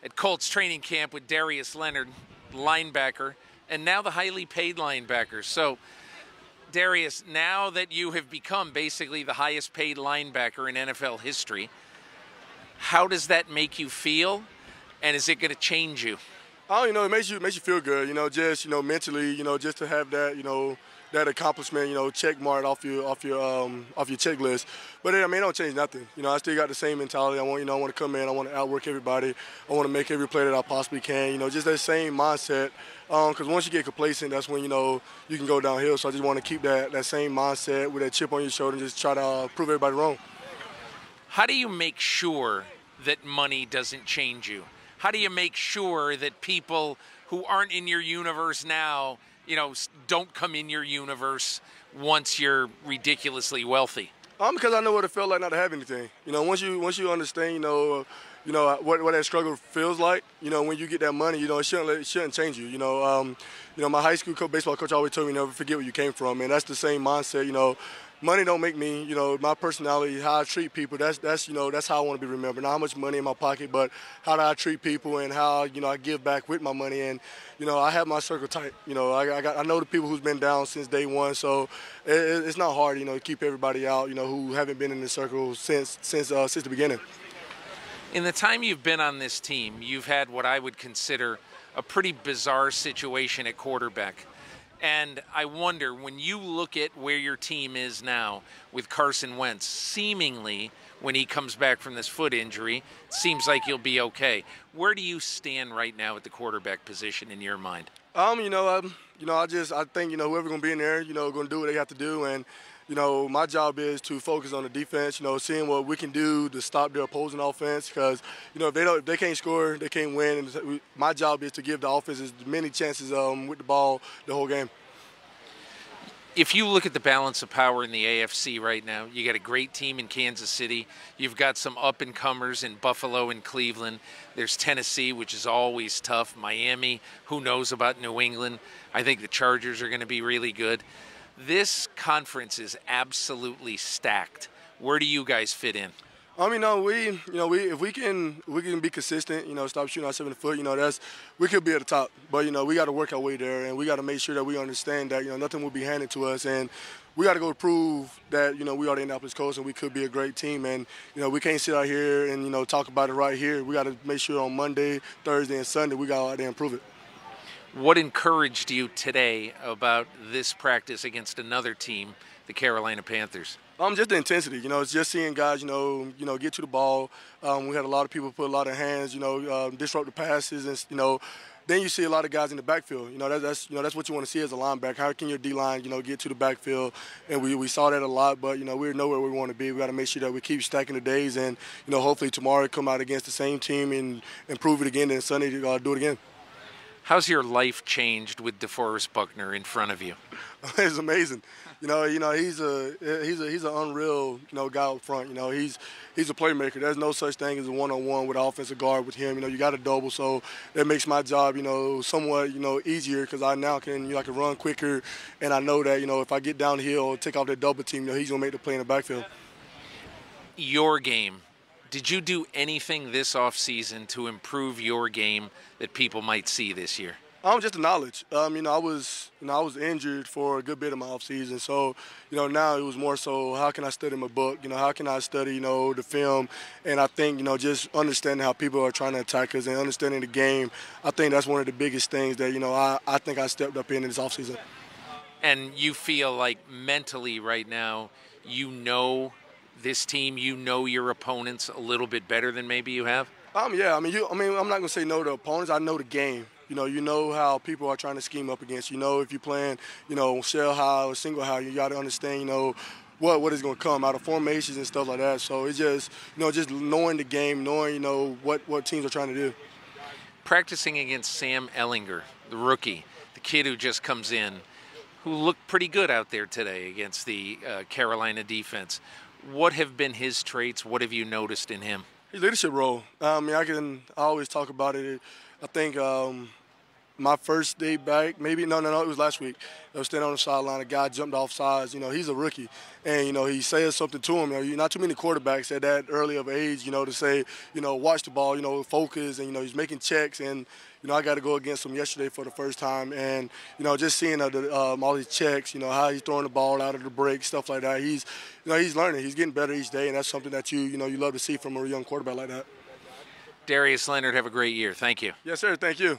at Colts training camp with Darius Leonard, linebacker, and now the highly paid linebacker. So, Darius, now that you have become basically the highest paid linebacker in NFL history, how does that make you feel, and is it going to change you? Oh, it makes you feel good, just mentally, just to have that, that accomplishment, check mark off your checklist. But it don't change nothing. I still got the same mentality. I want to come in, I want to outwork everybody. I want to make every play that I possibly can. Just that same mindset. Because once you get complacent, that's when you can go downhill. So I just want to keep that same mindset with that chip on your shoulder and just try to prove everybody wrong. How do you make sure that money doesn't change you? How do you make sure that people who aren't in your universe now, don't come in your universe once you're ridiculously wealthy? Because I know what it felt like not to have anything. Once you understand, what that struggle feels like. When you get that money, it shouldn't change you. My high school baseball coach always told me never forget where you came from, and that's the same mindset. Money don't make me. My personality, how I treat people. That's how I want to be remembered. Not how much money in my pocket, but how do I treat people and how I give back with my money. And I have my circle tight. I know the people who's been down since day one, so it's not hard. To keep everybody out. Who haven't been in the circle since the beginning. In the time you've been on this team, you've had what I would consider a pretty bizarre situation at quarterback. And I wonder, when you look at where your team is now with Carson Wentz, seemingly when he comes back from this foot injury, it seems like you'll be okay. Where do you stand right now at the quarterback position in your mind? I think whoever's gonna be in there, gonna do what they have to do, and my job is to focus on the defense, seeing what we can do to stop their opposing offense. Because, if they can't score, they can't win. And my job is to give the offense as many chances with the ball the whole game. If you look at the balance of power in the AFC right now, you got a great team in Kansas City. You've got some up-and-comers in Buffalo and Cleveland. There's Tennessee, which is always tough. Miami, who knows about New England? I think the Chargers are going to be really good. This conference is absolutely stacked. Where do you guys fit in? If we can be consistent, stop shooting ourselves in the foot, we could be at the top. But we got to work our way there, and we got to make sure that we understand that nothing will be handed to us, and we got to go prove that we are the Indianapolis Colts and we could be a great team. And we can't sit out here and talk about it right here. We got to make sure on Monday, Thursday, and Sunday we go out there and prove it. What encouraged you today about this practice against another team, the Carolina Panthers? Just the intensity. It's just seeing guys, get to the ball. We had a lot of people put a lot of hands, disrupt the passes, and then you see a lot of guys in the backfield. That's what you want to see as a linebacker. How can your D-line, get to the backfield? And we saw that a lot, but we're nowhere we want to be. We got to make sure that we keep stacking the days, and hopefully tomorrow come out against the same team and prove it again, and Sunday do it again. How's your life changed with DeForest Buckner in front of you? It's amazing. He's an unreal guy up front. He's a playmaker. There's no such thing as a one-on-one with an offensive guard with him. You got a double, so that makes my job somewhat easier because I now can run quicker, and I know that if I get downhill, take off that double team, he's gonna make the play in the backfield. Your game. Did you do anything this offseason to improve your game that people might see this year? Just the knowledge. I was injured for a good bit of my offseason, so now it was more so how can I study my book? How can I study the film? And I think just understanding how people are trying to attack us and understanding the game. I think that's one of the biggest things that I think I stepped up in this offseason. And you feel like mentally right now, this team, your opponents a little bit better than maybe you have? Yeah. I'm not gonna say no to opponents. I know the game. You know how people are trying to scheme up against you. If you're playing, shell high or single high, you got to understand, what is going to come out of formations and stuff like that. So it's just, just knowing the game, knowing, what teams are trying to do. Practicing against Sam Ellinger, the rookie, the kid who just comes in, who looked pretty good out there today against the Carolina defense. What have been his traits? What have you noticed in him? His leadership role. I always talk about it. I think my first day back, maybe, no, it was last week. I was standing on the sideline, a guy jumped off sides. You know, he's a rookie. And, you know, he says something to him. You know, not too many quarterbacks at that early of age, you know, to say, you know, watch the ball, you know, focus, and, you know, he's making checks. And, you know, I got to go against him yesterday for the first time. And, you know, just seeing all these checks, you know, how he's throwing the ball out of the break, stuff like that. He's learning. He's getting better each day, and that's something that you love to see from a young quarterback like that. Darius Leonard, have a great year. Thank you. Yes, sir. Thank you.